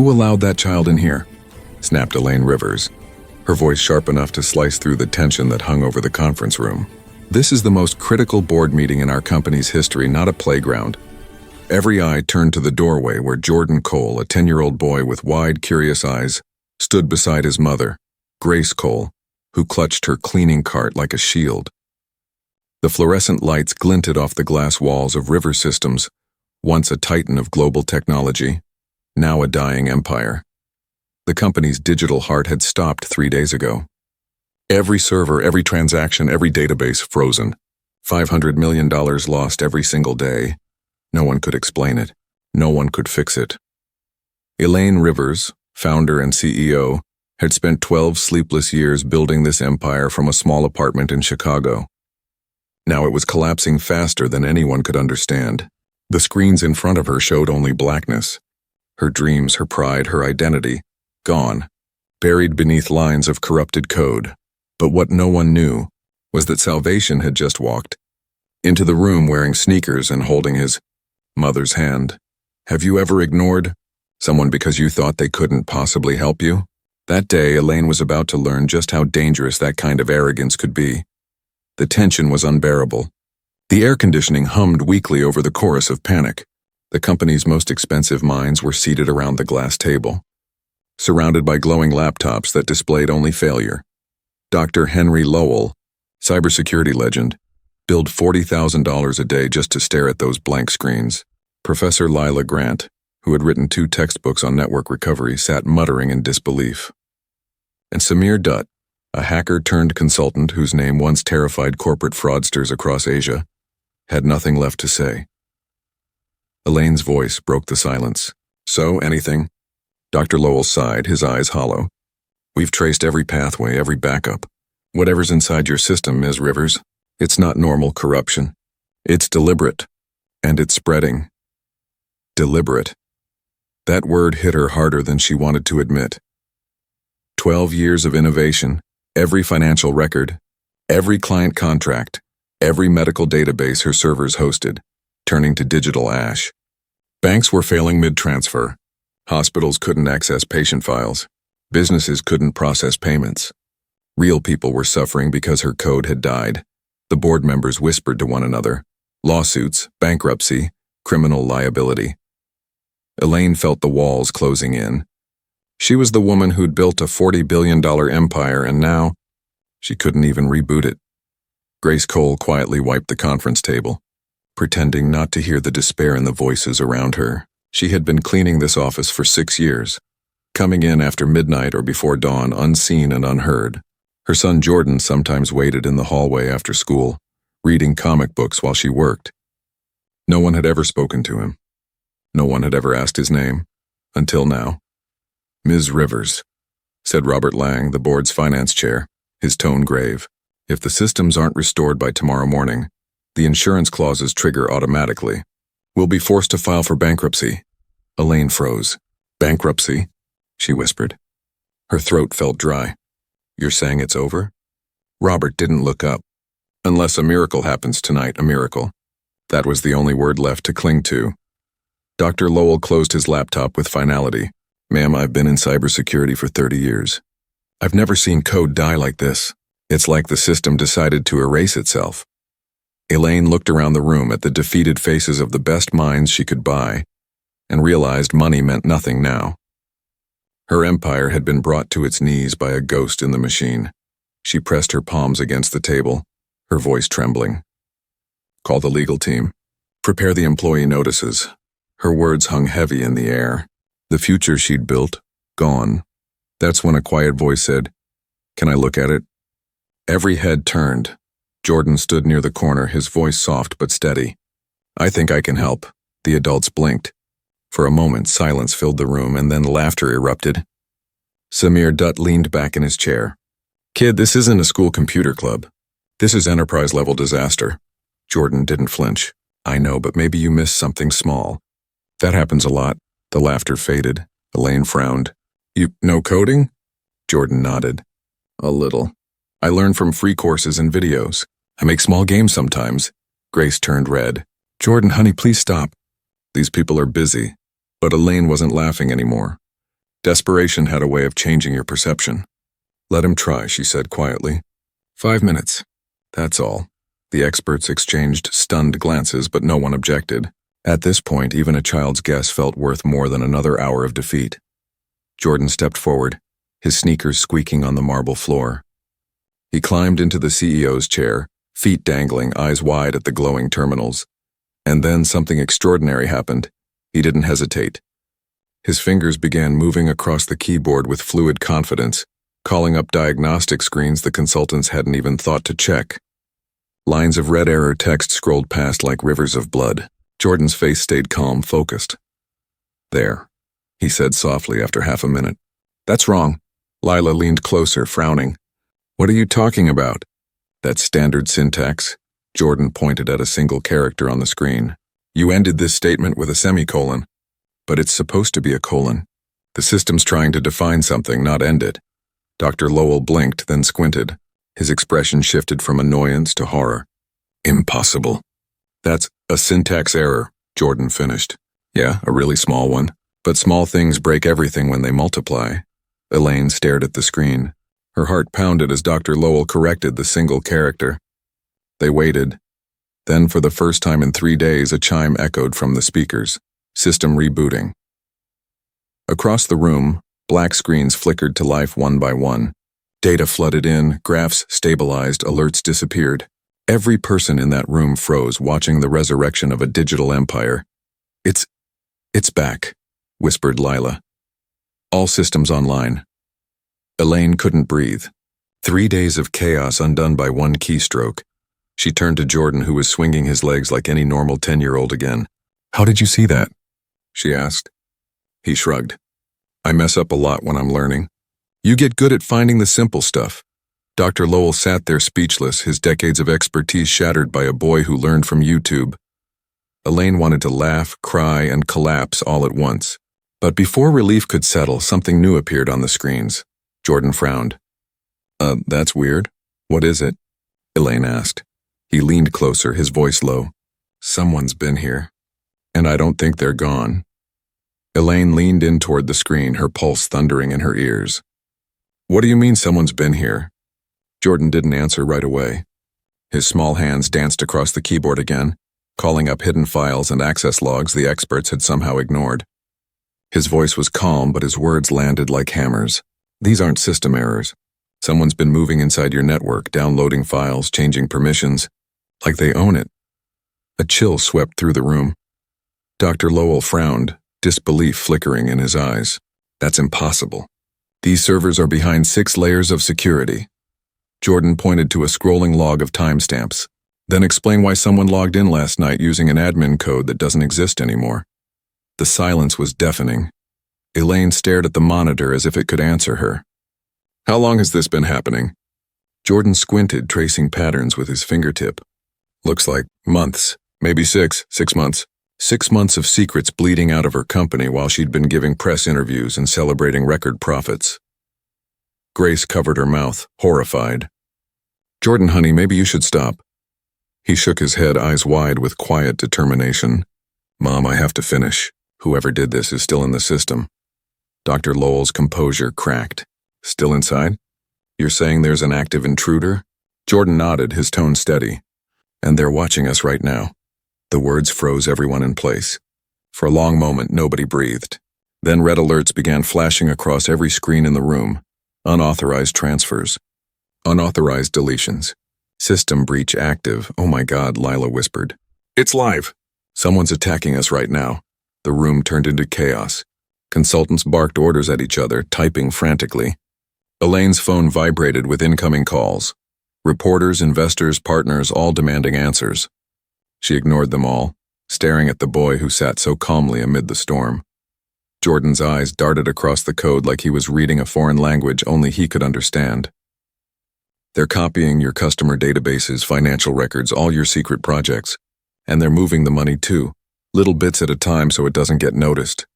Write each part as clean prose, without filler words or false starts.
Who allowed that child in here? Snapped Elaine Rivers, her voice sharp enough to slice through the tension that hung over the conference room. This is the most critical board meeting in our company's history, not a playground. Every eye turned to the doorway where Jordan Cole, a 10-year-old boy with wide, curious eyes, stood beside his mother, Grace Cole, who clutched her cleaning cart like a shield. The fluorescent lights glinted off the glass walls of River Systems, once a titan of global technology, now a dying empire. The company's digital heart had stopped 3 days ago. Every server, every transaction, every database frozen. $500 million lost every single day. No one could explain it. No one could fix it. Elaine Rivers, founder and CEO, had spent 12 sleepless years building this empire from a small apartment in Chicago. Now it was collapsing faster than anyone could understand. The screens in front of her showed only blackness. Her dreams, her pride, her identity, gone, buried beneath lines of corrupted code. But what no one knew was that Salvation had just walked into the room wearing sneakers and holding his mother's hand. Have you ever ignored someone because you thought they couldn't possibly help you? That day, Elaine was about to learn just how dangerous that kind of arrogance could be. The tension was unbearable. The air conditioning hummed weakly over the chorus of panic. The company's most expensive minds were seated around the glass table, surrounded by glowing laptops that displayed only failure. Dr. Henry Lowell, cybersecurity legend, billed $40,000 a day just to stare at those blank screens. Professor Lila Grant, who had written 2 textbooks on network recovery, sat muttering in disbelief. And Samir Dutt, a hacker-turned-consultant whose name once terrified corporate fraudsters across Asia, had nothing left to say. Elaine's voice broke the silence. So, anything? Dr. Lowell sighed, his eyes hollow. We've traced every pathway, every backup. Whatever's inside your system, Ms. Rivers, it's not normal corruption. It's deliberate. And it's spreading. Deliberate. That word hit her harder than she wanted to admit. 12 years of innovation, every financial record, every client contract, every medical database her servers hosted, turning to digital ash. Banks were failing mid-transfer. Hospitals couldn't access patient files. Businesses couldn't process payments. Real people were suffering because her code had died. The board members whispered to one another. Lawsuits, bankruptcy, criminal liability. Elaine felt the walls closing in. She was the woman who'd built a $40 billion empire, and now she couldn't even reboot it. Grace Cole quietly wiped the conference table, pretending not to hear the despair in the voices around her. She had been cleaning this office for 6 years, coming in after midnight or before dawn, unseen and unheard. Her son Jordan sometimes waited in the hallway after school, reading comic books while she worked. No one had ever spoken to him. No one had ever asked his name, until now. Ms. Rivers, said Robert Lang, the board's finance chair, his tone grave. If the systems aren't restored by tomorrow morning, the insurance clauses trigger automatically. We'll be forced to file for bankruptcy. Elaine froze. Bankruptcy? She whispered. Her throat felt dry. You're saying it's over? Robert didn't look up. Unless a miracle happens tonight, a miracle. That was the only word left to cling to. Dr. Lowell closed his laptop with finality. Ma'am, I've been in cybersecurity for 30 years. I've never seen code die like this. It's like the system decided to erase itself. Elaine looked around the room at the defeated faces of the best minds she could buy and realized money meant nothing now. Her empire had been brought to its knees by a ghost in the machine. She pressed her palms against the table, her voice trembling. Call the legal team. Prepare the employee notices. Her words hung heavy in the air. The future she'd built, gone. That's when a quiet voice said, Can I look at it? Every head turned. Jordan stood near the corner, his voice soft but steady. I think I can help. The adults blinked. For a moment, silence filled the room, and then laughter erupted. Samir Dutt leaned back in his chair. Kid, this isn't a school computer club. This is enterprise-level disaster. Jordan didn't flinch. I know, but maybe you missed something small. That happens a lot. The laughter faded. Elaine frowned. You know coding? Jordan nodded. A little. I learn from free courses and videos. I make small games sometimes. Grace turned red. Jordan, honey, please stop. These people are busy. But Elaine wasn't laughing anymore. Desperation had a way of changing your perception. Let him try, she said quietly. 5 minutes. That's all. The experts exchanged stunned glances, but no one objected. At this point, even a child's guess felt worth more than another hour of defeat. Jordan stepped forward, his sneakers squeaking on the marble floor. He climbed into the CEO's chair, feet dangling, eyes wide at the glowing terminals. And then something extraordinary happened. He didn't hesitate. His fingers began moving across the keyboard with fluid confidence, calling up diagnostic screens the consultants hadn't even thought to check. Lines of red error text scrolled past like rivers of blood. Jordan's face stayed calm, focused. There, he said softly after half a minute. That's wrong. Lila leaned closer, frowning. What are you talking about? That's standard syntax. Jordan pointed at a single character on the screen. You ended this statement with a semicolon. But it's supposed to be a colon. The system's trying to define something, not end it. Dr. Lowell blinked, then squinted. His expression shifted from annoyance to horror. Impossible. That's a syntax error, Jordan finished. Yeah, a really small one. But small things break everything when they multiply. Elaine stared at the screen. Her heart pounded as Dr. Lowell corrected the single character. They waited. Then, for the first time in 3 days, a chime echoed from the speakers. System rebooting. Across the room, black screens flickered to life one by one. Data flooded in, graphs stabilized, alerts disappeared. Every person in that room froze, watching the resurrection of a digital empire. It's back, whispered Lila. All systems online. Elaine couldn't breathe. 3 days of chaos undone by one keystroke. She turned to Jordan, who was swinging his legs like any normal 10-year-old again. How did you see that? She asked. He shrugged. I mess up a lot when I'm learning. You get good at finding the simple stuff. Dr. Lowell sat there speechless, his decades of expertise shattered by a boy who learned from YouTube. Elaine wanted to laugh, cry, and collapse all at once. But before relief could settle, something new appeared on the screens. Jordan frowned. That's weird. What is it? Elaine asked. He leaned closer, his voice low. Someone's been here. And I don't think they're gone. Elaine leaned in toward the screen, her pulse thundering in her ears. What do you mean someone's been here? Jordan didn't answer right away. His small hands danced across the keyboard again, calling up hidden files and access logs the experts had somehow ignored. His voice was calm, but his words landed like hammers. These aren't system errors. Someone's been moving inside your network, downloading files, changing permissions, like they own it. A chill swept through the room. Dr. Lowell frowned, disbelief flickering in his eyes. That's impossible. These servers are behind 6 layers of security. Jordan pointed to a scrolling log of timestamps. Then explain why someone logged in last night using an admin code that doesn't exist anymore. The silence was deafening. Elaine stared at the monitor as if it could answer her. How long has this been happening? Jordan squinted, tracing patterns with his fingertip. Looks like months, maybe 6 months. 6 months of secrets bleeding out of her company while she'd been giving press interviews and celebrating record profits. Grace covered her mouth, horrified. Jordan, honey, maybe you should stop. He shook his head, eyes wide with quiet determination. Mom, I have to finish. Whoever did this is still in the system. Dr. Lowell's composure cracked. Still inside? You're saying there's an active intruder? Jordan nodded, his tone steady. And they're watching us right now. The words froze everyone in place. For a long moment, nobody breathed. Then red alerts began flashing across every screen in the room. Unauthorized transfers. Unauthorized deletions. System breach active. Oh my God, Lila whispered. It's live. Someone's attacking us right now. The room turned into chaos. Consultants barked orders at each other, typing frantically. Elaine's phone vibrated with incoming calls. Reporters, investors, partners, all demanding answers. She ignored them all, staring at the boy who sat so calmly amid the storm. Jordan's eyes darted across the code like he was reading a foreign language only he could understand. They're copying your customer databases, financial records, all your secret projects. And they're moving the money too, little bits at a time so it doesn't get noticed.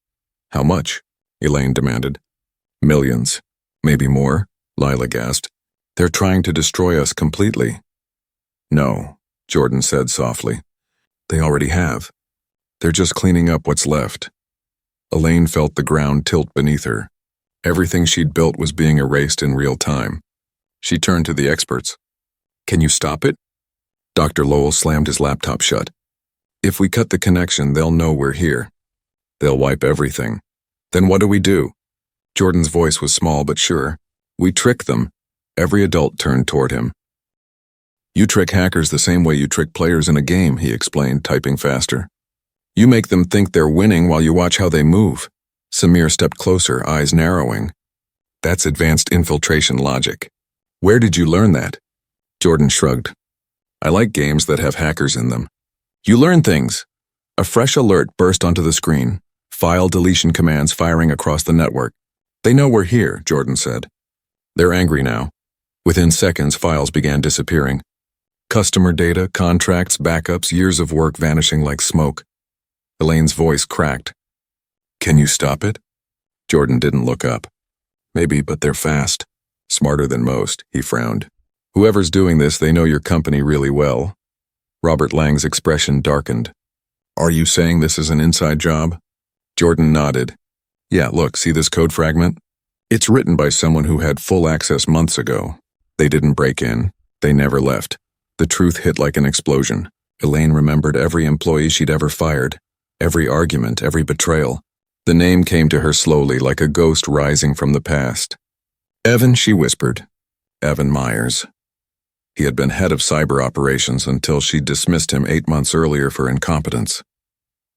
How much? Elaine demanded. Millions. Maybe more, Lila gasped. They're trying to destroy us completely. No, Jordan said softly. They already have. They're just cleaning up what's left. Elaine felt the ground tilt beneath her. Everything she'd built was being erased in real time. She turned to the experts. Can you stop it? Dr. Lowell slammed his laptop shut. If we cut the connection, they'll know we're here. They'll wipe everything. Then what do we do? Jordan's voice was small but sure. We trick them. Every adult turned toward him. You trick hackers the same way you trick players in a game, he explained, typing faster. You make them think they're winning while you watch how they move. Samir stepped closer, eyes narrowing. That's advanced infiltration logic. Where did you learn that? Jordan shrugged. I like games that have hackers in them. You learn things. A fresh alert burst onto the screen. File deletion commands firing across the network. They know we're here, Jordan said. They're angry now. Within seconds, files began disappearing. Customer data, contracts, backups, years of work vanishing like smoke. Elaine's voice cracked. Can you stop it? Jordan didn't look up. Maybe, but they're fast. Smarter than most, he frowned. Whoever's doing this, they know your company really well. Robert Lang's expression darkened. Are you saying this is an inside job? Jordan nodded. Yeah, look, see this code fragment? It's written by someone who had full access months ago. They didn't break in. They never left. The truth hit like an explosion. Elaine remembered every employee she'd ever fired, every argument, every betrayal. The name came to her slowly like a ghost rising from the past. Evan, she whispered. Evan Myers. He had been head of cyber operations until she dismissed him 8 months earlier for incompetence.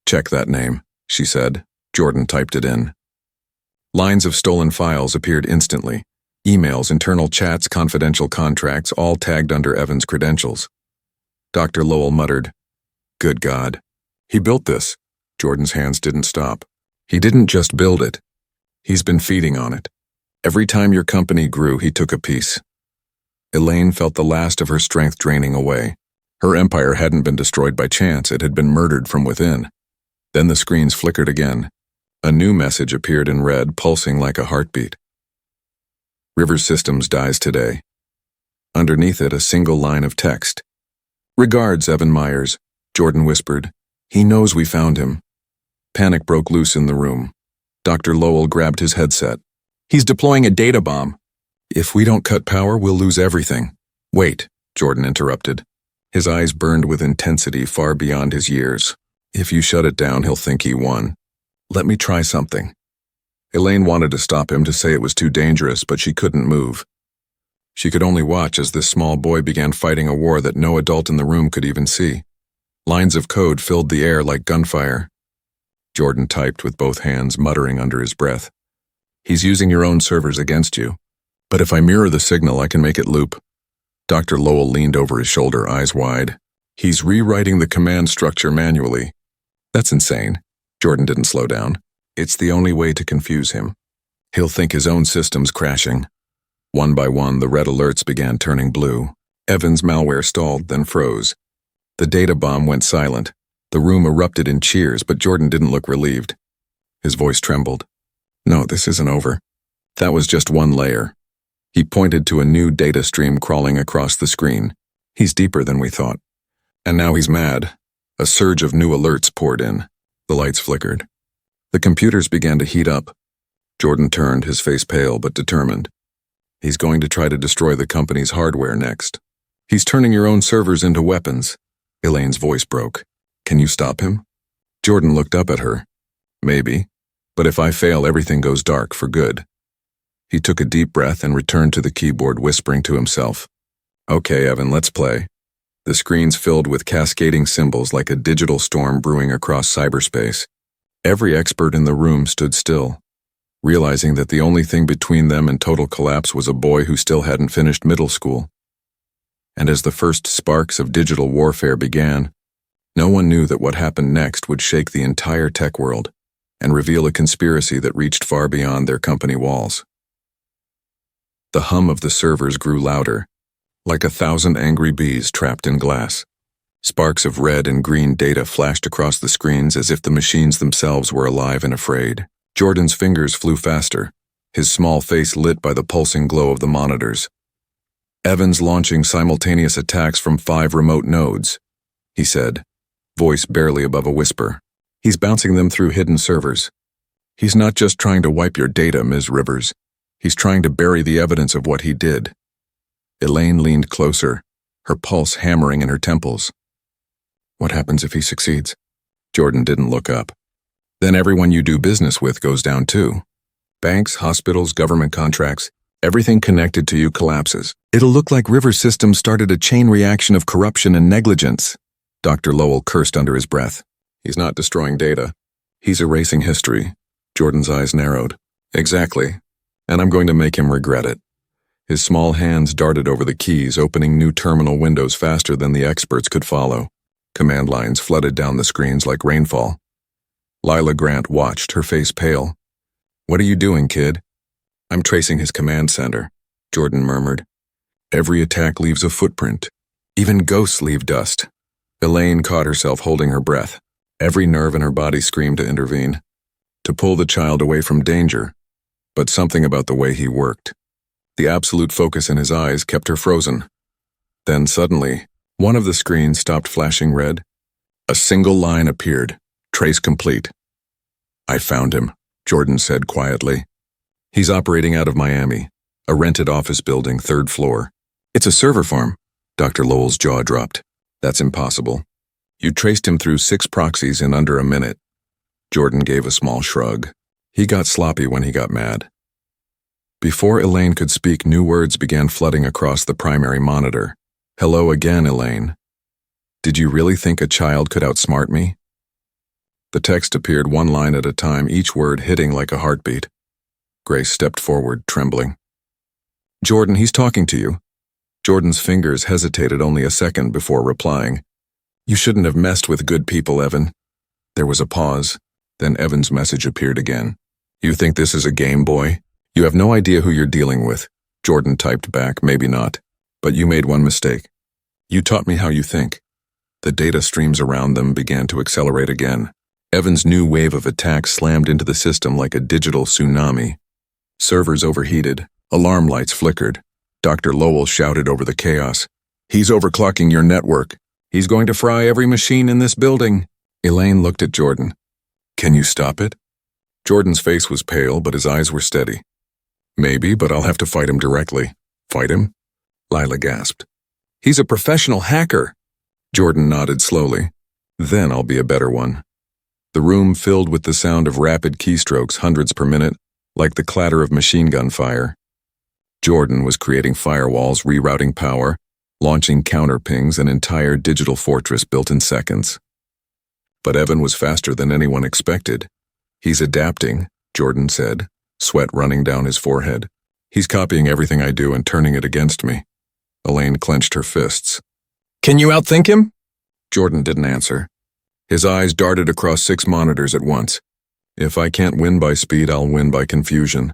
Check that name, she said. Jordan typed it in. Lines of stolen files appeared instantly. Emails, internal chats, confidential contracts, all tagged under Evan's credentials. Dr. Lowell muttered, Good God. He built this. Jordan's hands didn't stop. He didn't just build it. He's been feeding on it. Every time your company grew, he took a piece. Elaine felt the last of her strength draining away. Her empire hadn't been destroyed by chance, it had been murdered from within. Then the screens flickered again. A new message appeared in red, pulsing like a heartbeat. Rivers Systems dies today. Underneath it, a single line of text. Regards, Evan Myers, Jordan whispered. He knows we found him. Panic broke loose in the room. Dr. Lowell grabbed his headset. He's deploying a data bomb. If we don't cut power, we'll lose everything. Wait, Jordan interrupted. His eyes burned with intensity far beyond his years. If you shut it down, he'll think he won. Let me try something. Elaine wanted to stop him, to say it was too dangerous, but she couldn't move. She could only watch as this small boy began fighting a war that no adult in the room could even see. Lines of code filled the air like gunfire. Jordan typed with both hands, muttering under his breath. He's using your own servers against you. But if I mirror the signal, I can make it loop. Dr. Lowell leaned over his shoulder, eyes wide. He's rewriting the command structure manually. That's insane. Jordan didn't slow down. It's the only way to confuse him. He'll think his own system's crashing. One by one, the red alerts began turning blue. Evan's malware stalled, then froze. The data bomb went silent. The room erupted in cheers, but Jordan didn't look relieved. His voice trembled. No, this isn't over. That was just one layer. He pointed to a new data stream crawling across the screen. He's deeper than we thought. And now he's mad. A surge of new alerts poured in. The lights flickered. The computers began to heat up. Jordan turned, his face pale but determined. He's going to try to destroy the company's hardware next. He's turning your own servers into weapons. Elaine's voice broke. Can you stop him? Jordan looked up at her. Maybe. But if I fail, everything goes dark for good. He took a deep breath and returned to the keyboard, whispering to himself. Okay, Evan, let's play. The screens filled with cascading symbols like a digital storm brewing across cyberspace. Every expert in the room stood still, realizing that the only thing between them and total collapse was a boy who still hadn't finished middle school. And as the first sparks of digital warfare began, no one knew that what happened next would shake the entire tech world and reveal a conspiracy that reached far beyond their company walls. The hum of the servers grew louder, like 1,000 angry bees trapped in glass. Sparks of red and green data flashed across the screens as if the machines themselves were alive and afraid. Jordan's fingers flew faster, his small face lit by the pulsing glow of the monitors. Evan's launching simultaneous attacks from 5 remote nodes, he said, voice barely above a whisper. He's bouncing them through hidden servers. He's not just trying to wipe your data, Ms. Rivers. He's trying to bury the evidence of what he did. Elaine leaned closer, her pulse hammering in her temples. What happens if he succeeds? Jordan didn't look up. Then everyone you do business with goes down too. Banks, hospitals, government contracts, everything connected to you collapses. It'll look like Rivers' system started a chain reaction of corruption and negligence. Dr. Lowell cursed under his breath. He's not destroying data. He's erasing history. Jordan's eyes narrowed. Exactly. And I'm going to make him regret it. His small hands darted over the keys, opening new terminal windows faster than the experts could follow. Command lines flooded down the screens like rainfall. Lila Grant watched, her face pale. What are you doing, kid? I'm tracing his command center, Jordan murmured. Every attack leaves a footprint. Even ghosts leave dust. Elaine caught herself holding her breath. Every nerve in her body screamed to intervene, to pull the child away from danger. But something about the way he worked, the absolute focus in his eyes, kept her frozen. Then suddenly, one of the screens stopped flashing red. A single line appeared, trace complete. I found him, Jordan said quietly. He's operating out of Miami, a rented office building, 3rd floor. It's a server farm. Dr. Lowell's jaw dropped. That's impossible. You traced him through 6 proxies in under a minute. Jordan gave a small shrug. He got sloppy when he got mad. Before Elaine could speak, new words began flooding across the primary monitor. Hello again, Elaine. Did you really think a child could outsmart me? The text appeared one line at a time, each word hitting like a heartbeat. Grace stepped forward, trembling. Jordan, he's talking to you. Jordan's fingers hesitated only a second before replying. You shouldn't have messed with good people, Evan. There was a pause. Then Evan's message appeared again. You think this is a game, boy? You have no idea who you're dealing with. Jordan typed back, maybe not. But you made one mistake. You taught me how you think. The data streams around them began to accelerate again. Evan's new wave of attacks slammed into the system like a digital tsunami. Servers overheated. Alarm lights flickered. Dr. Lowell shouted over the chaos. He's overclocking your network. He's going to fry every machine in this building. Elaine looked at Jordan. Can you stop it? Jordan's face was pale, but his eyes were steady. Maybe, but I'll have to fight him directly. Fight him? Lila gasped. He's a professional hacker. Jordan nodded slowly. Then I'll be a better one. The room filled with the sound of rapid keystrokes, hundreds per minute, like the clatter of machine gun fire. Jordan was creating firewalls, rerouting power, launching counterpings, an entire digital fortress built in seconds. But Evan was faster than anyone expected. He's adapting, Jordan said, sweat running down his forehead. He's copying everything I do and turning it against me. Elaine clenched her fists. Can you outthink him? Jordan didn't answer. His eyes darted across 6 monitors at once. If I can't win by speed, I'll win by confusion.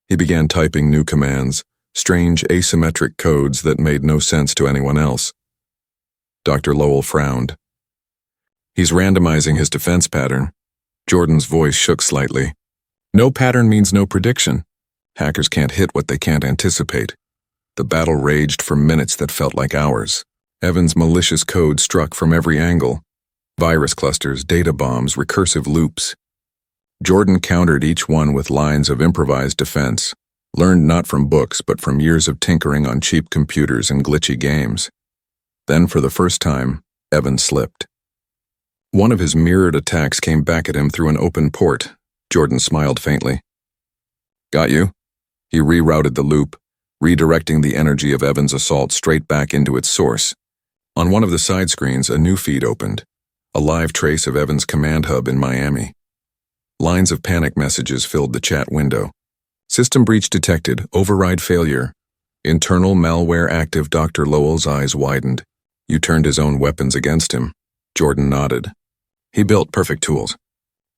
He began typing new commands, strange asymmetric codes that made no sense to anyone else. Dr. Lowell frowned. He's randomizing his defense pattern. Jordan's voice shook slightly. No pattern means no prediction. Hackers can't hit what they can't anticipate. The battle raged for minutes that felt like hours. Evan's malicious code struck from every angle. Virus clusters, data bombs, recursive loops. Jordan countered each one with lines of improvised defense, learned not from books but from years of tinkering on cheap computers and glitchy games. Then, for the first time, Evan slipped. One of his mirrored attacks came back at him through an open port. Jordan smiled faintly. Got you? He rerouted the loop, redirecting the energy of Evan's assault straight back into its source. On one of the side screens, a new feed opened, a live trace of Evan's command hub in Miami. Lines of panic messages filled the chat window. System breach detected, override failure. Internal malware active. Dr. Lowell's eyes widened. You turned his own weapons against him. Jordan nodded. He built perfect tools.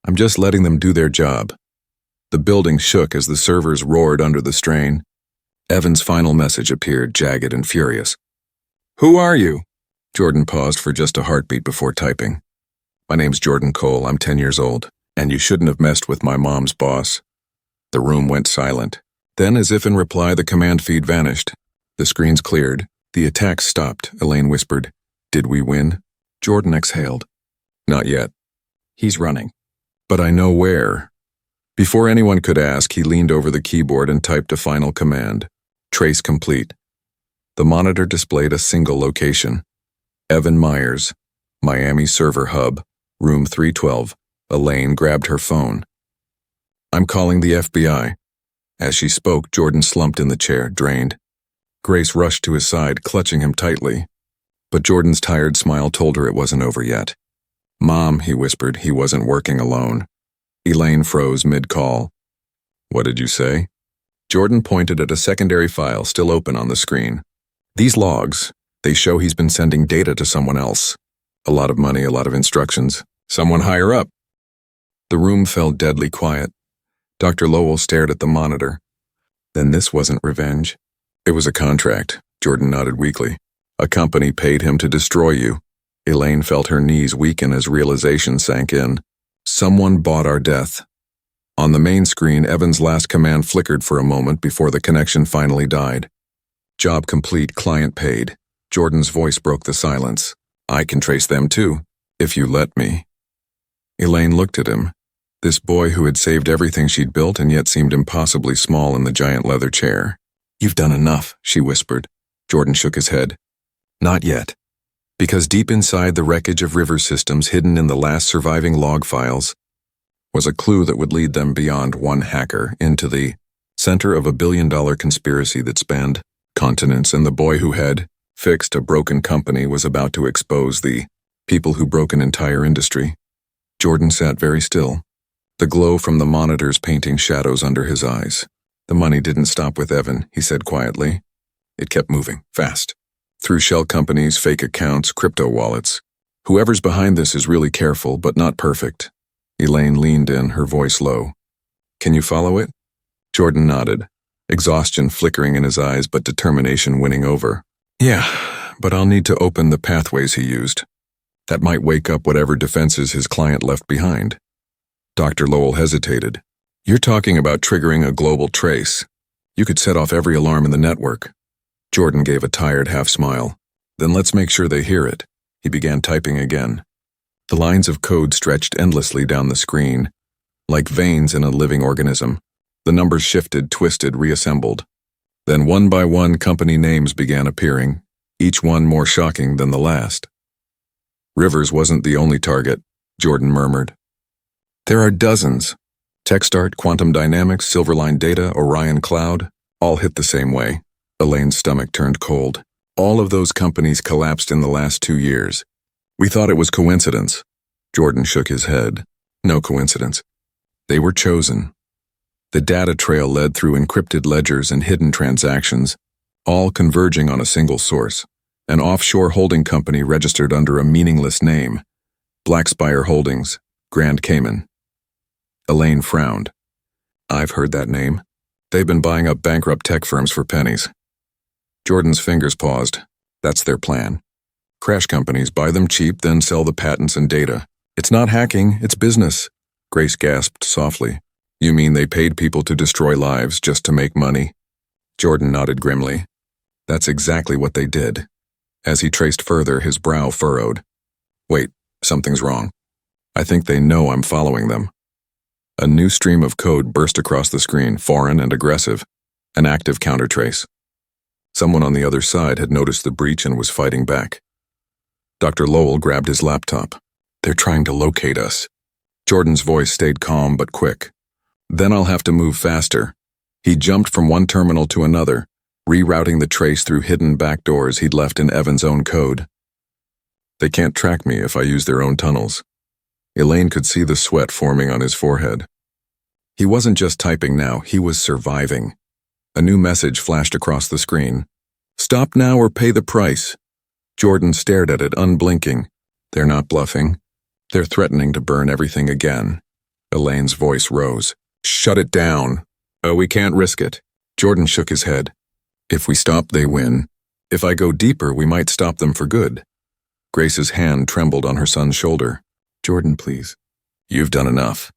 I'm just letting them do their job. The building shook as the servers roared under the strain. Evan's final message appeared, jagged and furious. Who are you? Jordan paused for just a heartbeat before typing. My name's Jordan Cole. I'm 10 years old, and you shouldn't have messed with my mom's boss. The room went silent. Then, as if in reply, the command feed vanished. The screens cleared. The attack stopped, Elaine whispered. Did we win? Jordan exhaled. Not yet. He's running. But I know where. Before anyone could ask, he leaned over the keyboard and typed a final command. Trace complete. The monitor displayed a single location. Evan Myers, Miami Server Hub, room 312. Elaine grabbed her phone. I'm calling the FBI. As she spoke, Jordan slumped in the chair, drained. Grace rushed to his side, clutching him tightly. But Jordan's tired smile told her it wasn't over yet. Mom, he whispered, he wasn't working alone. Elaine froze mid-call. What did you say? Jordan pointed at a secondary file still open on the screen. These logs, they show he's been sending data to someone else. A lot of money, a lot of instructions. Someone higher up. The room fell deadly quiet. Dr. Lowell stared at the monitor. Then this wasn't revenge. It was a contract, Jordan nodded weakly. A company paid him to destroy you. Elaine felt her knees weaken as realization sank in. Someone bought our death. On the main screen, Evan's last command flickered for a moment before the connection finally died. Job complete, client paid. Jordan's voice broke the silence. I can trace them too, if you let me. Elaine looked at him. This boy who had saved everything she'd built and yet seemed impossibly small in the giant leather chair. You've done enough, she whispered. Jordan shook his head. Not yet. Because deep inside the wreckage of river systems hidden in the last surviving log files was a clue that would lead them beyond one hacker into the center of a billion-dollar conspiracy that spanned continents, and the boy who had fixed a broken company was about to expose the people who broke an entire industry. Jordan sat very still. The glow from the monitors painting shadows under his eyes. The money didn't stop with Evan, he said quietly. It kept moving, fast. Through shell companies, fake accounts, crypto wallets. Whoever's behind this is really careful, but not perfect. Elaine leaned in, her voice low. Can you follow it? Jordan nodded, exhaustion flickering in his eyes but determination winning over. Yeah, but I'll need to open the pathways he used. That might wake up whatever defenses his client left behind. Dr. Lowell hesitated. You're talking about triggering a global trace. You could set off every alarm in the network. Jordan gave a tired half-smile. Then let's make sure they hear it. He began typing again. The lines of code stretched endlessly down the screen, like veins in a living organism. The numbers shifted, twisted, reassembled. Then one by one company names began appearing, each one more shocking than the last. Rivers wasn't the only target, Jordan murmured. There are dozens. Techstart, Quantum Dynamics, Silverline Data, Orion Cloud, all hit the same way. Elaine's stomach turned cold. All of those companies collapsed in the last 2 years. We thought it was coincidence. Jordan shook his head. No coincidence. They were chosen. The data trail led through encrypted ledgers and hidden transactions, all converging on a single source. An offshore holding company registered under a meaningless name. Blackspire Holdings, Grand Cayman. Elaine frowned. I've heard that name. They've been buying up bankrupt tech firms for pennies. Jordan's fingers paused. That's their plan. Crash companies buy them cheap, then sell the patents and data. It's not hacking, it's business. Grace gasped softly. You mean they paid people to destroy lives just to make money? Jordan nodded grimly. That's exactly what they did. As he traced further, his brow furrowed. Wait, something's wrong. I think they know I'm following them. A new stream of code burst across the screen, foreign and aggressive. An active countertrace. Someone on the other side had noticed the breach and was fighting back. Dr. Lowell grabbed his laptop. They're trying to locate us. Jordan's voice stayed calm but quick. Then I'll have to move faster. He jumped from one terminal to another, rerouting the trace through hidden back doors he'd left in Evan's own code. They can't track me if I use their own tunnels. Elaine could see the sweat forming on his forehead. He wasn't just typing now, he was surviving. A new message flashed across the screen. Stop now or pay the price. Jordan stared at it, unblinking. They're not bluffing. They're threatening to burn everything again. Elaine's voice rose. Shut it down. Oh, we can't risk it. Jordan shook his head. If we stop, they win. If I go deeper, we might stop them for good. Grace's hand trembled on her son's shoulder. Jordan, please. You've done enough.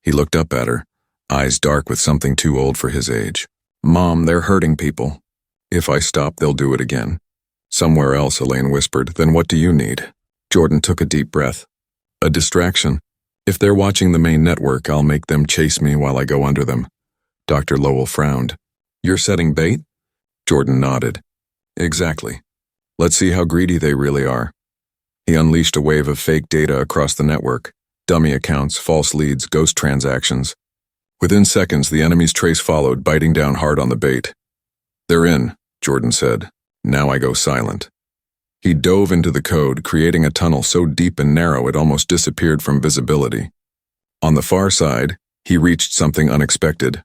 He looked up at her, eyes dark with something too old for his age. Mom, they're hurting people. If I stop, they'll do it again. Somewhere else, Elaine whispered. Then what do you need? Jordan took a deep breath. A distraction. If they're watching the main network, I'll make them chase me while I go under them. Dr. Lowell frowned. You're setting bait? Jordan nodded. Exactly. Let's see how greedy they really are. He unleashed a wave of fake data across the network. Dummy accounts, false leads, ghost transactions. Within seconds, the enemy's trace followed, biting down hard on the bait. They're in, Jordan said. Now I go silent. He dove into the code, creating a tunnel so deep and narrow it almost disappeared from visibility. On the far side, he reached something unexpected,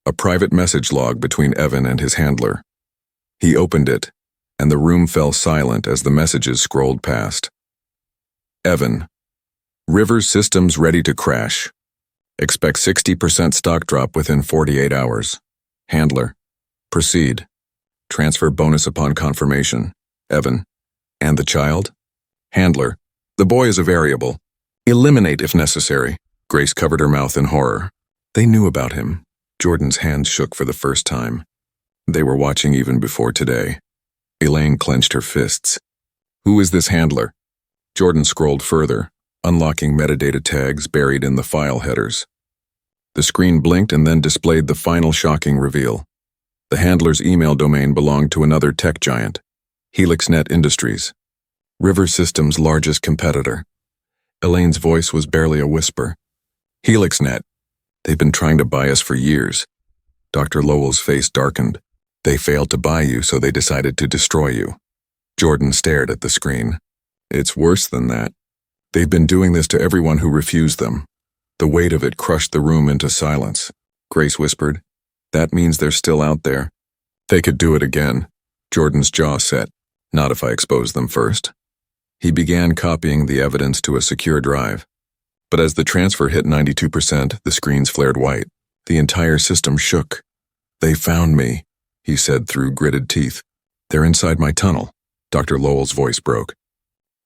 a private message log between Evan and his handler. He opened it, and the room fell silent as the messages scrolled past. Evan. Rivers systems ready to crash. Expect 60% stock drop within 48 hours. Handler. Proceed. Transfer bonus upon confirmation. Evan. And the child? Handler. The boy is a variable. Eliminate if necessary. Grace covered her mouth in horror. They knew about him. Jordan's hands shook for the first time. They were watching even before today. Elaine clenched her fists. Who is this handler? Jordan scrolled further, unlocking metadata tags buried in the file headers. The screen blinked and then displayed the final shocking reveal. The handler's email domain belonged to another tech giant, HelixNet Industries, River Systems' largest competitor. Elaine's voice was barely a whisper. HelixNet. They've been trying to buy us for years. Dr. Lowell's face darkened. They failed to buy you, so they decided to destroy you. Jordan stared at the screen. It's worse than that. They've been doing this to everyone who refused them. The weight of it crushed the room into silence. Grace whispered, That means they're still out there. They could do it again. Jordan's jaw set. Not if I expose them first. He began copying the evidence to a secure drive. But as the transfer hit 92%, the screens flared white. The entire system shook. They found me, he said through gritted teeth. They're inside my tunnel. Dr. Lowell's voice broke.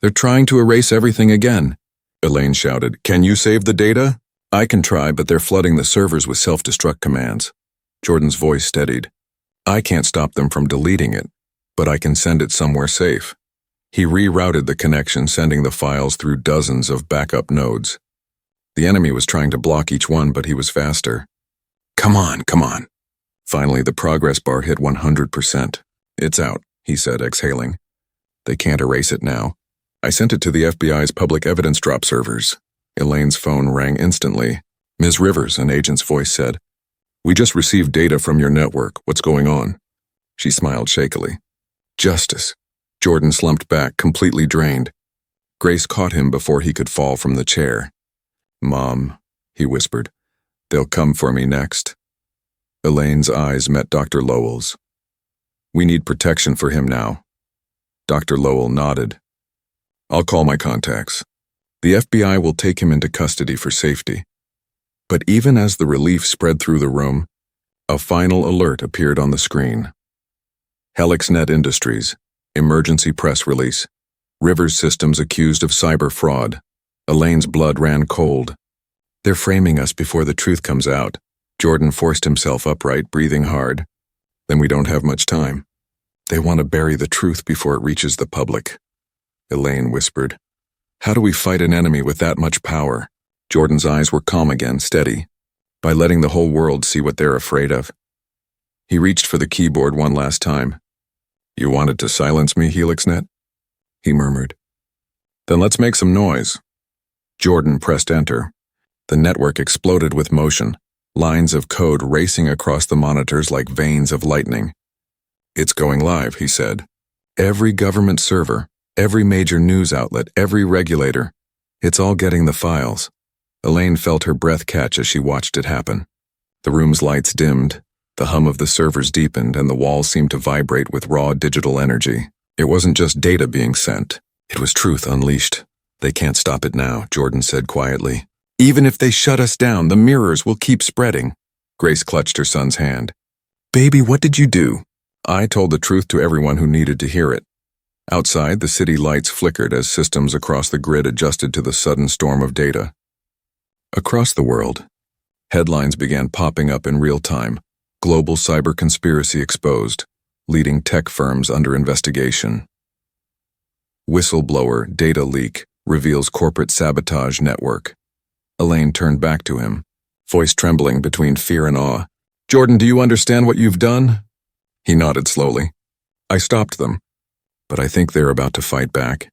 They're trying to erase everything again. Elaine shouted, Can you save the data? I can try, but they're flooding the servers with self-destruct commands. Jordan's voice steadied. I can't stop them from deleting it, but I can send it somewhere safe. He rerouted the connection, sending the files through dozens of backup nodes. The enemy was trying to block each one, but he was faster. Come on. Finally, the progress bar hit 100%. It's out, he said, exhaling. They can't erase it now. I sent it to the FBI's public evidence drop servers. Elaine's phone rang instantly. Ms. Rivers, an agent's voice said, We just received data from your network. What's going on? She smiled shakily. Justice. Jordan slumped back, completely drained. Grace caught him before he could fall from the chair. Mom, he whispered, they'll come for me next. Elaine's eyes met Dr. Lowell's. We need protection for him now. Dr. Lowell nodded. I'll call my contacts. The FBI will take him into custody for safety. But even as the relief spread through the room, a final alert appeared on the screen. HelixNet Industries, emergency press release. Rivers Systems accused of cyber fraud. Elaine's blood ran cold. They're framing us before the truth comes out. Jordan forced himself upright, breathing hard. Then we don't have much time. They want to bury the truth before it reaches the public. Elaine whispered. How do we fight an enemy with that much power? Jordan's eyes were calm again, steady. By letting the whole world see what they're afraid of. He reached for the keyboard one last time. You wanted to silence me, HelixNet? He murmured. Then let's make some noise. Jordan pressed enter. The network exploded with motion, lines of code racing across the monitors like veins of lightning. It's going live, he said. Every government server, every major news outlet, every regulator. It's all getting the files. Elaine felt her breath catch as she watched it happen. The room's lights dimmed, the hum of the servers deepened, and the walls seemed to vibrate with raw digital energy. It wasn't just data being sent. It was truth unleashed. They can't stop it now, Jordan said quietly. Even if they shut us down, the mirrors will keep spreading. Grace clutched her son's hand. Baby, what did you do? I told the truth to everyone who needed to hear it. Outside, the city lights flickered as systems across the grid adjusted to the sudden storm of data. Across the world, headlines began popping up in real time. Global cyber conspiracy exposed, leading tech firms under investigation. Whistleblower data leak reveals corporate sabotage network. Elaine turned back to him, voice trembling between fear and awe. "Jordan, do you understand what you've done?" He nodded slowly. "I stopped them, but I think they're about to fight back."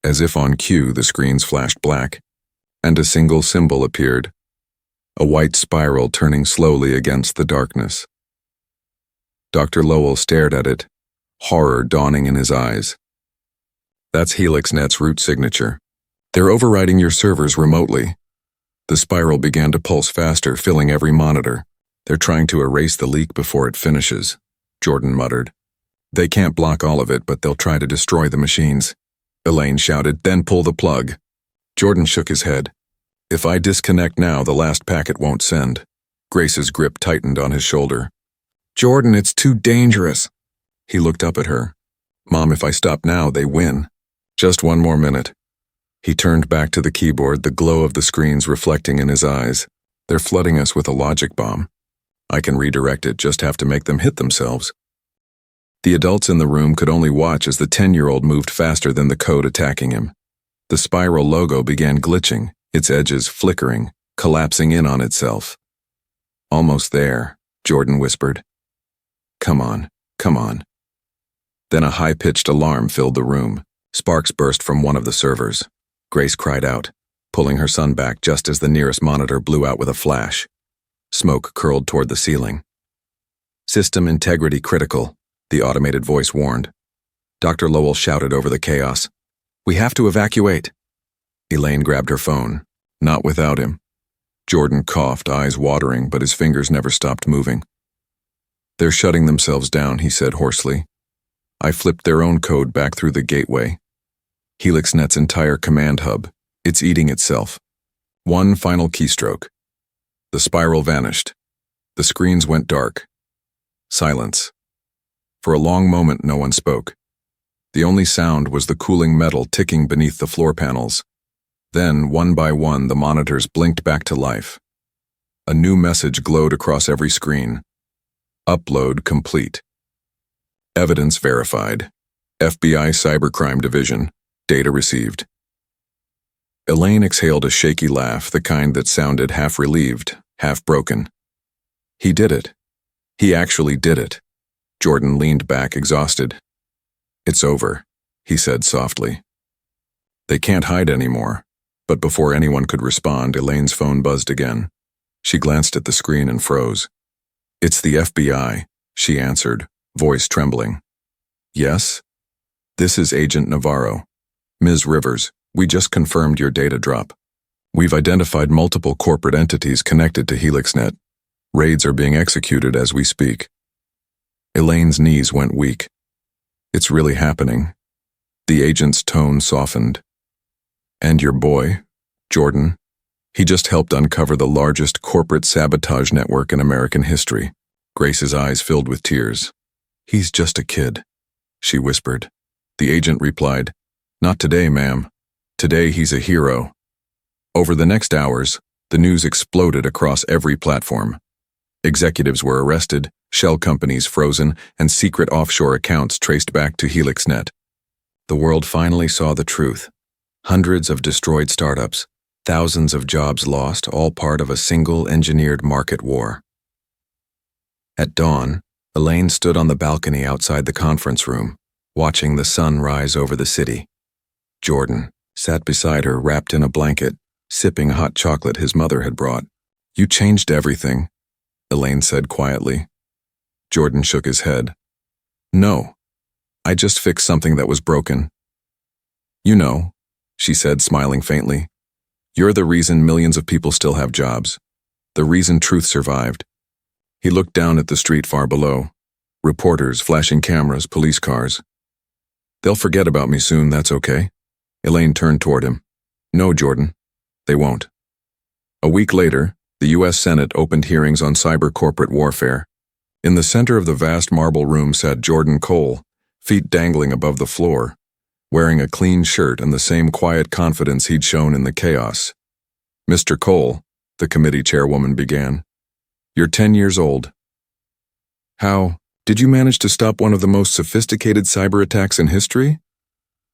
As if on cue, the screens flashed black, and a single symbol appeared, a white spiral turning slowly against the darkness. Dr. Lowell stared at it, horror dawning in his eyes. "That's HelixNet's root signature. They're overriding your servers remotely." The spiral began to pulse faster, filling every monitor. "They're trying to erase the leak before it finishes," Jordan muttered. "They can't block all of it, but they'll try to destroy the machines." Elaine shouted, "Then pull the plug." Jordan shook his head. "If I disconnect now, the last packet won't send." Grace's grip tightened on his shoulder. "Jordan, it's too dangerous." He looked up at her. "Mom, if I stop now, they win." "Just one more minute." He turned back to the keyboard, the glow of the screens reflecting in his eyes. "They're flooding us with a logic bomb. I can redirect it, just have to make them hit themselves." The adults in the room could only watch as the 10-year-old moved faster than the code attacking him. The spiral logo began glitching, its edges flickering, collapsing in on itself. "Almost there," Jordan whispered. Come on. Then a high-pitched alarm filled the room. Sparks burst from one of the servers. Grace cried out, pulling her son back just as the nearest monitor blew out with a flash. Smoke curled toward the ceiling. "System integrity critical," the automated voice warned. Dr. Lowell shouted over the chaos. "We have to evacuate." Elaine grabbed her phone. Not without him. Jordan coughed, eyes watering, but his fingers never stopped moving. "They're shutting themselves down," he said hoarsely. "I flipped their own code back through the gateway. HelixNet's entire command hub. It's eating itself." One final keystroke. The spiral vanished. The screens went dark. Silence. For a long moment, no one spoke. The only sound was the cooling metal ticking beneath the floor panels. Then, one by one, the monitors blinked back to life. A new message glowed across every screen. Upload complete. Evidence verified. FBI Cybercrime Division. Data received. Elaine exhaled a shaky laugh, the kind that sounded half relieved, half broken. He did it. He actually did it. Jordan leaned back, exhausted. "It's over," he said softly. "They can't hide anymore." But before anyone could respond, Elaine's phone buzzed again. She glanced at the screen and froze. "It's the FBI," she answered, voice trembling. "Yes? This is Agent Navarro. Ms. Rivers, we just confirmed your data drop. We've identified multiple corporate entities connected to HelixNet. Raids are being executed as we speak." Elaine's knees went weak. "It's really happening." The agent's tone softened. "And your boy, Jordan, he just helped uncover the largest corporate sabotage network in American history." Grace's eyes filled with tears. "He's just a kid," she whispered. The agent replied, "Not today, ma'am. Today he's a hero." Over the next hours, the news exploded across every platform. Executives were arrested, shell companies frozen, and secret offshore accounts traced back to HelixNet. The world finally saw the truth. Hundreds of destroyed startups, thousands of jobs lost, all part of a single engineered market war. At dawn, Elaine stood on the balcony outside the conference room, watching the sun rise over the city. Jordan sat beside her, wrapped in a blanket, sipping hot chocolate his mother had brought. "You changed everything," Elaine said quietly. Jordan shook his head. "No, I just fixed something that was broken." "You know," she said, smiling faintly, "you're the reason millions of people still have jobs. The reason truth survived." He looked down at the street far below. Reporters, flashing cameras, police cars. "They'll forget about me soon, that's okay." Elaine turned toward him. "No, Jordan, they won't." A week later, the U.S. Senate opened hearings on cyber corporate warfare. In the center of the vast marble room sat Jordan Cole, feet dangling above the floor, wearing a clean shirt and the same quiet confidence he'd shown in the chaos. "Mr. Cole," the committee chairwoman began, "you're 10 years old. How did you manage to stop one of the most sophisticated cyber attacks in history?"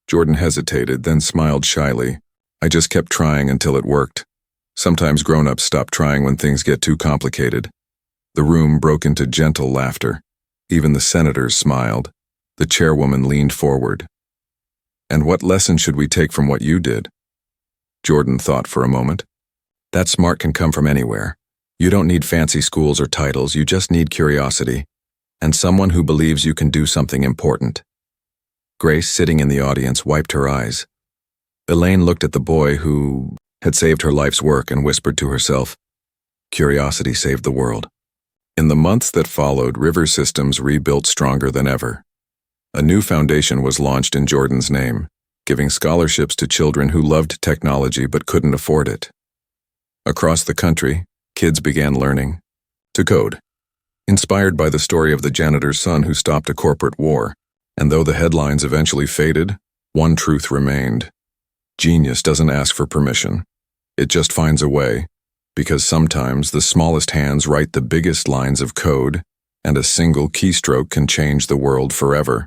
Jordan hesitated, then smiled shyly. "I just kept trying until it worked." Sometimes grown-ups stop trying when things get too complicated. The room broke into gentle laughter. Even the senators smiled. The chairwoman leaned forward. "And what lesson should we take from what you did?" Jordan thought for a moment. "That smart can come from anywhere. You don't need fancy schools or titles, you just need curiosity. And someone who believes you can do something important." Grace, sitting in the audience, wiped her eyes. Elaine looked at the boy who had saved her life's work and whispered to herself, "Curiosity saved the world." In the months that followed, River Systems rebuilt stronger than ever. A new foundation was launched in Jordan's name, giving scholarships to children who loved technology but couldn't afford it. Across the country, kids began learning to code, inspired by the story of the janitor's son who stopped a corporate war. And though the headlines eventually faded, one truth remained. Genius doesn't ask for permission. It just finds a way, because sometimes the smallest hands write the biggest lines of code, and a single keystroke can change the world forever.